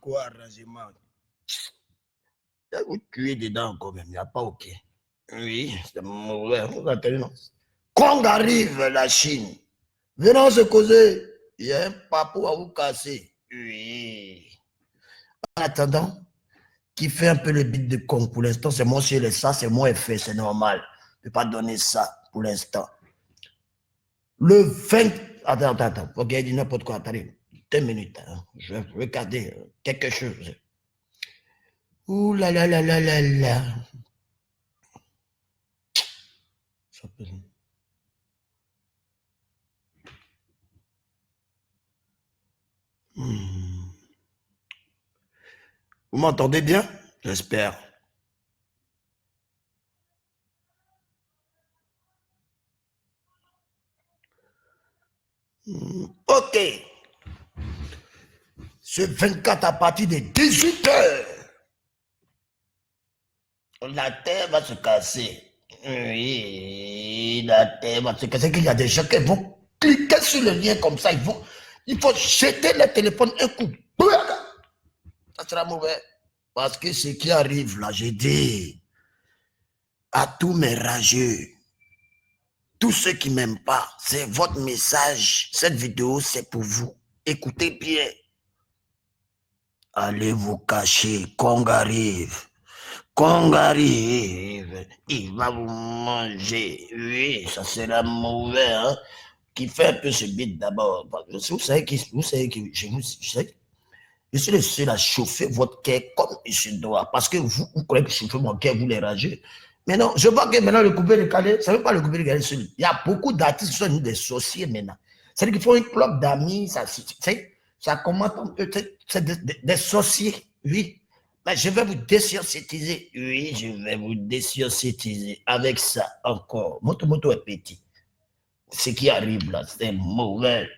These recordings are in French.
Quoi, arrangement? Vous tuez dedans quand même, il n'y a pas OK. Oui, c'est mauvais. Vous attendez, non? Quand arrive la Chine, venons se causer. Il y a un papou à vous casser. Oui. En attendant, qui fait un peu le beat de Kong pour l'instant, c'est moi chez les ça, c'est moi fait, c'est normal. Je ne peux pas donner ça pour l'instant. Le 20. Attends. Ok, dis n'importe quoi. Attendez, 2 minutes. Hein. Je vais regarder quelque chose. Ouh là là là là là là. Ça peut... Vous m'entendez bien? J'espère. OK. Ce 24 à partir de 18h, la terre va se casser. Oui, la terre va se casser. Il y a des gens qui vont cliquer sur le lien comme ça. Il faut jeter le téléphone un coup. Ça sera mauvais. Parce que ce qui arrive là, j'ai dit à tous mes rageux, tous ceux qui ne m'aiment pas, c'est votre message. Cette vidéo, c'est pour vous. Écoutez bien. Allez vous cacher, Kong arrive. Kong arrive, il va vous manger. Oui, ça sera mauvais, hein. Qui fait un peu ce beat d'abord. Vous savez qui, je suis le seul à chauffer votre cœur comme il se doit. Parce que vous croyez que je chauffe mon cœur, vous les ragez. Mais non, je vois que maintenant le coupé de Calais, ça ne veut pas le coupé de Calais seul. Il y a beaucoup d'artistes qui sont des sorciers maintenant. C'est-à-dire qu'ils font une club d'amis, ça commence, c'est des sorciers, oui. Mais je vais vous désociétiser. Oui, je vais vous désociétiser avec ça encore. Moto est petit. Ce qui arrive là, c'est mauvais.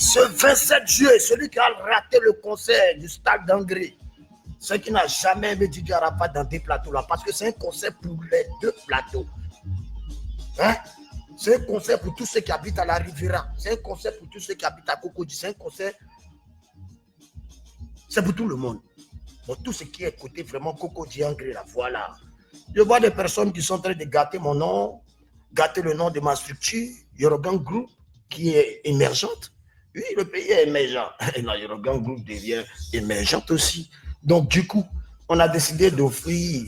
Ce 27 juillet, celui qui a raté le concert du Stade d'Angers, celui qui n'a jamais aimé DJ Arafat dans des plateaux là, parce que c'est un concert pour les deux plateaux. Hein? C'est un concert pour tous ceux qui habitent à la Riviera. C'est un concert pour tous ceux qui habitent à Cocody. C'est un concert. C'est pour tout le monde. Pour tout ce qui est côté vraiment Cocody Angers là, voilà. Je vois des personnes qui sont en train de gâter mon nom, gâter le nom de ma structure, Yorogan Group, qui est émergente. Oui, le pays est émergent. Et la Yorogan Group devient émergente aussi. Donc, du coup, on a décidé d'offrir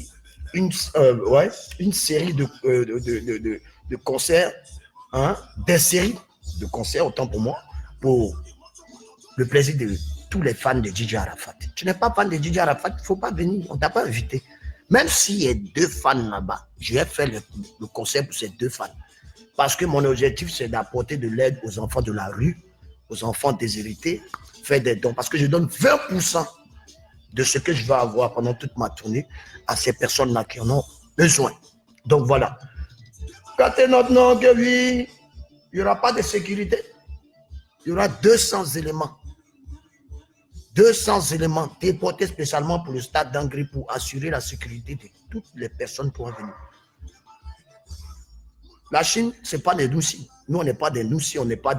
une série de concerts, hein, des séries de concerts, autant pour moi, pour le plaisir de tous les fans de DJ Arafat. Tu n'es pas fan de DJ Arafat, il ne faut pas venir, on ne t'a pas invité. Même s'il y a 2 fans là-bas, je vais faire le concert pour ces 2 fans. Parce que mon objectif, c'est d'apporter de l'aide aux enfants de la rue, aux enfants déshérités, faire des dons. Parce que je donne 20% de ce que je vais avoir pendant toute ma tournée à ces personnes-là qui en ont besoin. Donc voilà. Quand tu es notre nom, il n'y aura pas de sécurité. Il y aura 200 éléments. 200 éléments déportés spécialement pour le stade d'Angri pour assurer la sécurité de toutes les personnes qui vont venir. La Chine, ce n'est pas des Noussis. Nous, on n'est pas des Noussis, on n'est pas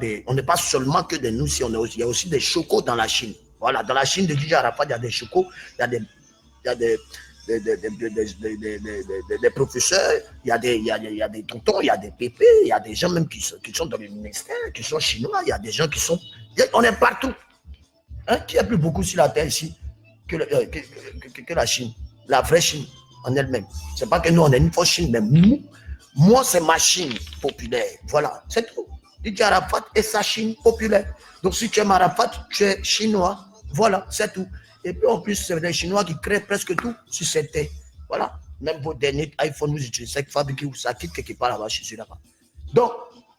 seulement que des Noussis, il y a aussi des chocos dans la Chine. Voilà, dans la Chine de Didier Arafat, il y a des chocos, il y a des professeurs, il y a des tontons, il y a des pépés, il y a des gens même qui sont dans le ministère, qui sont chinois, il y a des gens qui sont... On est partout. Hein, qui a plus beaucoup sur la terre ici que la Chine, la vraie Chine en elle-même. Ce n'est pas que nous, on est une fausse Chine, mais moi, c'est ma Chine populaire. Voilà, c'est tout. Didier Arafat et sa Chine populaire. Donc, si tu es Arafat, tu es chinois. Voilà, c'est tout. Et puis, en plus, c'est des Chinois qui créent presque tout sur cette terre. Voilà. Même vos derniers iPhone, vous utilisez ça, fabriqué ou ça quitte quelque part là-bas, je suis là-bas. Donc,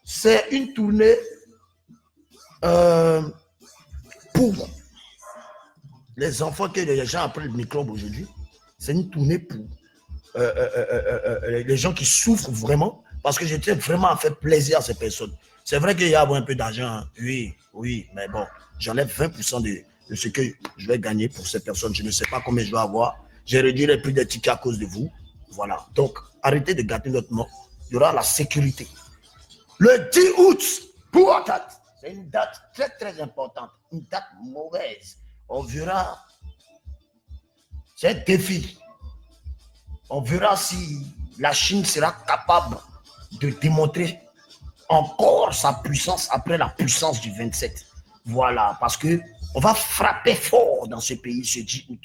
c'est une tournée pour les enfants que les gens apprennent le microbe aujourd'hui. C'est une tournée pour les gens qui souffrent vraiment, parce que je tiens vraiment à faire plaisir à ces personnes. C'est vrai qu'il y a un peu d'argent, hein. Oui, mais bon, j'enlève 20% de ce que je vais gagner pour ces personnes. Je ne sais pas combien je vais avoir. J'ai réduit les prix des tickets à cause de vous. Voilà, donc arrêtez de gâter notre mort. Il y aura la sécurité. Le 10 août, pour la date, c'est une date très très importante, une date mauvaise. On verra, c'est un défi. On verra si la Chine sera capable de démontrer encore sa puissance après la puissance du 27. Voilà, parce qu'on va frapper fort dans ce pays ce 10 août.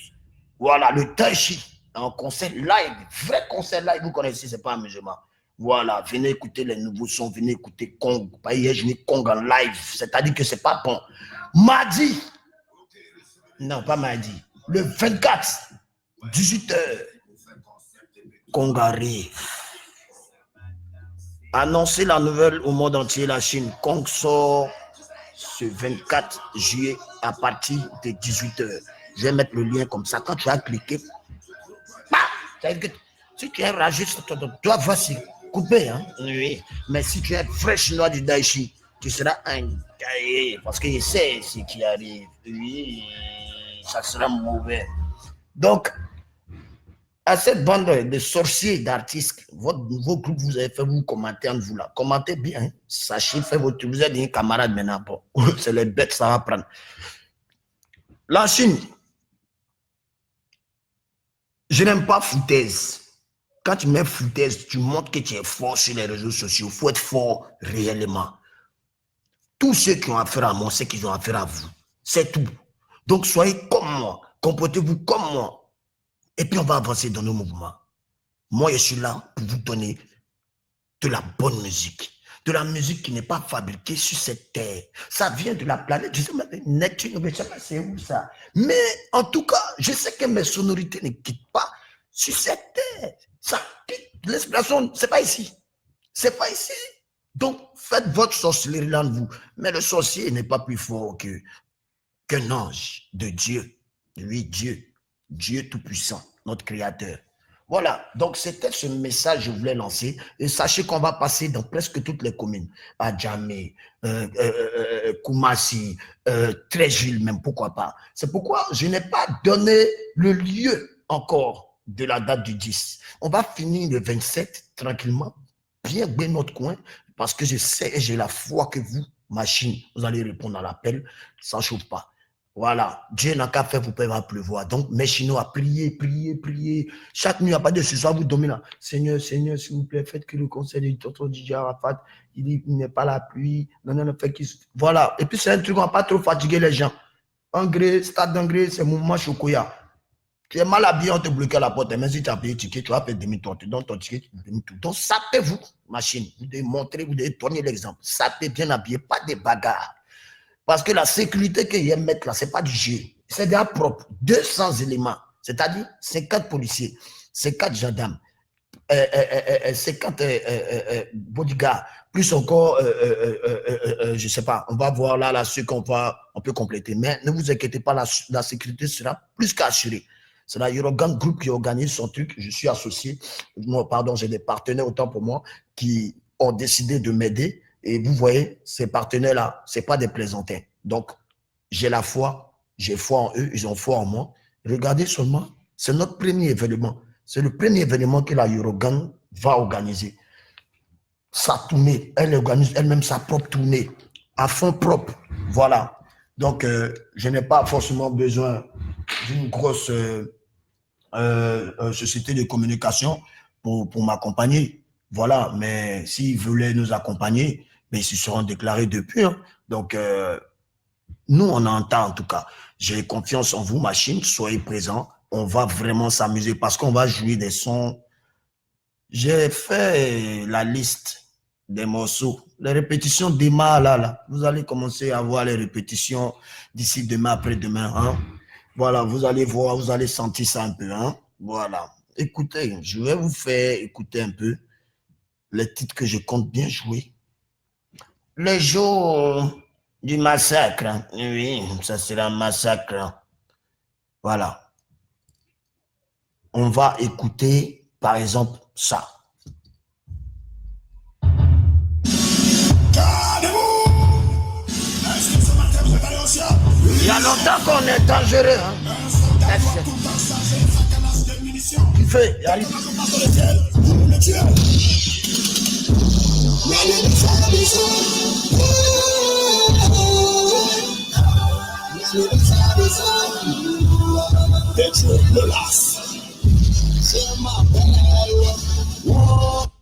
Voilà, le Tai Chi, un concert live, vrai concert live, vous connaissez, c'est pas un musulman. Voilà, venez écouter les nouveaux sons, venez écouter Kong. Hier, je n'ai Kong en live, c'est-à-dire que c'est pas bon. Mardi, non, pas mardi, le 24, 18h, Kong arrive. Annoncer la nouvelle au monde entier, la Chine. Kong sort ce 24 juillet à partir de 18h. Je vais mettre le lien comme ça. Quand tu as cliqué, bah, si tu es ragiste, tu dois voir si couper. Hein? Oui. Mais si tu es vrai chinois du Daichi, tu seras un cahier. Parce qu'il sait ce qui arrive. Oui, ça sera mauvais. Donc, à cette bande de sorciers, d'artistes, votre nouveau groupe, vous avez fait, vous commentez entre vous là. Commentez bien. Hein? Sachez, faites votre. Vous êtes des camarades maintenant. Bon, c'est les bêtes, ça va prendre. La Chine, je n'aime pas foutaise. Quand tu mets foutaise, tu montres que tu es fort sur les réseaux sociaux. Il faut être fort réellement. Tous ceux qui ont affaire à moi, c'est qu'ils ont affaire à vous. C'est tout. Donc, soyez comme moi. Comportez-vous comme moi. Et puis, on va avancer dans nos mouvements. Moi, je suis là pour vous donner de la bonne musique. De la musique qui n'est pas fabriquée sur cette terre. Ça vient de la planète. Je sais même, Neptune, je ne sais pas c'est où ça. Mais en tout cas, je sais que mes sonorités ne quittent pas sur cette terre. Ça quitte l'expression, c'est pas ici. C'est pas ici. Donc, faites votre sorcellerie là de vous. Mais le sorcier n'est pas plus fort qu'un ange de Dieu. Lui, Dieu tout-puissant, notre créateur. Voilà, donc c'était ce message que je voulais lancer. Et sachez qu'on va passer dans presque toutes les communes. Adjamé, Koumassi, Tréjil même, pourquoi pas. C'est pourquoi je n'ai pas donné le lieu encore de la date du 10. On va finir le 27 tranquillement, bien notre coin, parce que je sais et j'ai la foi que vous, machine, vous allez répondre à l'appel, ça ne chauffe pas. Voilà, Dieu n'a qu'à faire, vous pouvez pas pleuvoir. Donc, mes Chinois, priez. Chaque nuit, à pas de ce soir, vous dormez là. Seigneur, s'il vous plaît, faites que le conseil de Tonton Didier Arafat, il n'est pas la pluie. Non, fait qu'il... Voilà. Et puis, c'est un truc, on va pas trop fatiguer les gens. Engrais, stade d'engrais, c'est mouvement chocoya. Tu es mal habillé, on te bloque à la porte. Mais si tu as payé le ticket, tu vas faire demi-tour. Tu donnes ton ticket, tu fais demi-tour. Donc, sapez-vous, machine. Vous devez montrer, vous devez tourner l'exemple. Sapez bien habillé, pas des bagarres. Parce que la sécurité qu'ils mettent là, ce n'est pas du jeu. C'est déjà propre. 200 éléments. C'est-à-dire 50 policiers, 50 gendarmes, 50 bodyguards, plus encore, je ne sais pas, on va voir là ceux on peut compléter. Mais ne vous inquiétez pas, la sécurité sera plus qu'assurée. C'est la Eurogan Group qui organise son truc. Je suis associé. Non, pardon, j'ai des partenaires autant pour moi qui ont décidé de m'aider. Et vous voyez, ces partenaires-là, ce n'est pas des plaisantins. Donc, j'ai la foi, J'ai foi en eux, ils ont foi en moi. Regardez seulement, c'est notre premier événement. C'est le premier événement que la Eurogang va organiser. Sa tournée, elle organise elle-même sa propre tournée, à fond propre. Voilà. Donc, je n'ai pas forcément besoin d'une grosse société de communication pour m'accompagner. Voilà. Mais s'ils voulaient nous accompagner, ben, ils se seront déclarés depuis. Hein. Donc, nous, on entend en tout cas. J'ai confiance en vous, machine. Soyez présents. On va vraiment s'amuser parce qu'on va jouer des sons. J'ai fait la liste des morceaux. Les répétitions démarrent là. Vous allez commencer à voir les répétitions d'ici demain, après-demain. Hein. Voilà, vous allez voir, vous allez sentir ça un peu. Hein. Voilà. Écoutez, je vais vous faire écouter un peu les titres que je compte bien jouer. Les jours du massacre. Hein. Oui, ça sera un massacre. Voilà. On va écouter, par exemple, ça. Il y a longtemps qu'on est dangereux. Hein? Tu fais, il arrive.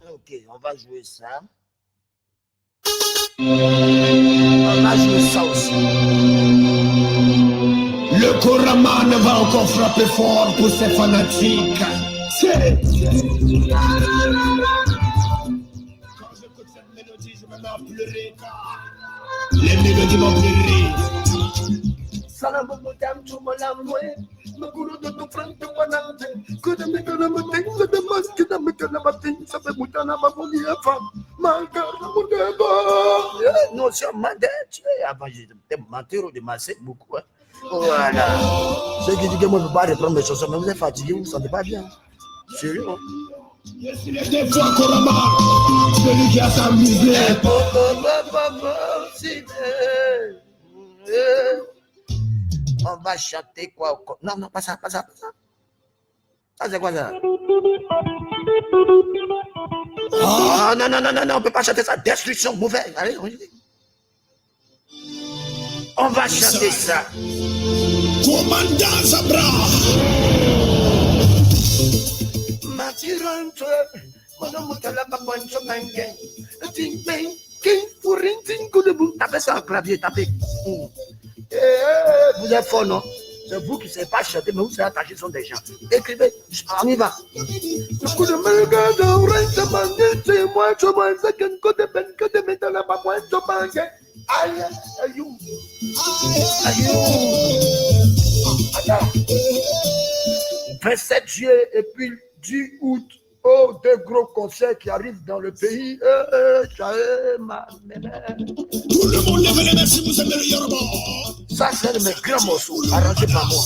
Ok, on va jouer ça. On va jouer ça aussi. Le Koraman va encore frapper fort pour ses fanatiques. C'est... Quand j'écoute cette mélodie, je me mets à pleurer car les mélodies m'ont pleuré. Non, c'est un mandat. Avant, j'étais menteur de masser beaucoup. Hein. Voilà. Ceux qui disent que moi, je ne peux pas reprendre mes chansons, mais vous êtes fatigué, vous ne vous sentez pas bien. Sérieux, hein? Des fois, Koraman, celui qui a s'amusé. On va chanter quoi? Non, non, pas ça, pas ça, pas ça. Ça, c'est quoi ça? Oh, non, non, non, non, non, on ne peut pas chanter ça. Destruction, mauvais. Allez, on va chanter ça. Commandant Zabra. Matirante, madame tapez ça en clavier, tapez. Vous êtes fort, non? C'est vous qui ne savez pas chanter, mais vous savez attacher son des gens. Écrivez, on y va. Aïe. 27 juillet et puis 10 août. Oh, deux gros concerts qui arrivent dans le pays. Tout le monde lève les mains si vous aimez le Yoruba. Ça, c'est un de mes grands morceaux, arrangés par moi.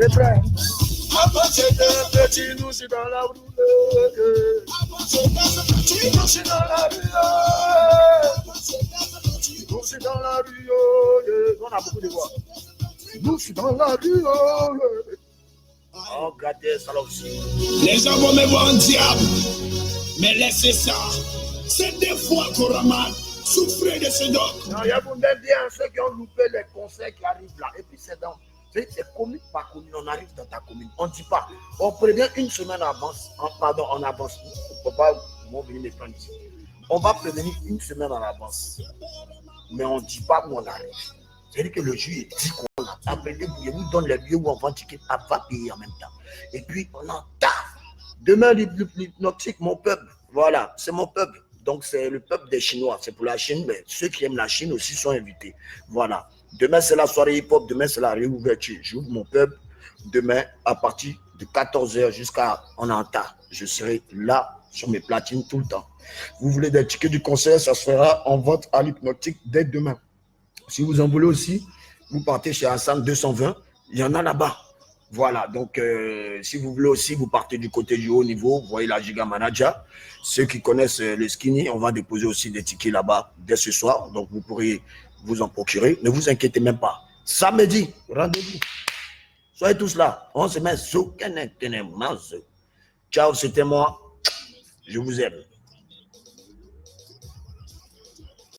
Refrain. Nous c'est dans la rue. Nous c'est dans la rue. Nous c'est dans la rue. On a beaucoup de voix. Nous c'est dans la rue. Oh, regardez ça là aussi. Les gens vont me voir un diable. Mais laissez ça. C'est des fois Koraman. Souffrez de ce don. Non, il y a vous bien ceux qui ont loupé les concerts qui arrivent là. Et puis c'est dans. C'est commune par commune, on arrive dans ta commune. On ne dit pas, on prévient une semaine en avance, en avance. On ne peut pas venir me prendre ici. On va prévenir une semaine en avance. Mais on ne dit pas où on arrive. C'est-à-dire que le juge dit qu'on a. Après, il vous donne les lieux où on vend ticket, on va payer en même temps. Et puis, on entend. Demain, l'hypnotique, mon peuple. Voilà, c'est mon peuple. Donc, c'est le peuple des Chinois. C'est pour la Chine, mais ceux qui aiment la Chine aussi sont invités. Voilà. Demain, c'est la soirée hip-hop. Demain, c'est la réouverture. J'ouvre mon peuple. Demain, à partir de 14h jusqu'à en anta, je serai là sur mes platines tout le temps. Vous voulez des tickets du concert, ça se fera en vente à l'hypnotique dès demain. Si vous en voulez aussi, vous partez chez Hassan 220. Il y en a là-bas. Voilà, donc si vous voulez aussi, vous partez du côté du haut niveau, vous voyez la Giga Manager. Ceux qui connaissent les skinny, on va déposer aussi des tickets là-bas dès ce soir. Donc vous pourrez vous en procurer. Ne vous inquiétez même pas. Samedi, rendez-vous. Soyez tous là. On se met sous. Ciao, c'était moi. Je vous aime.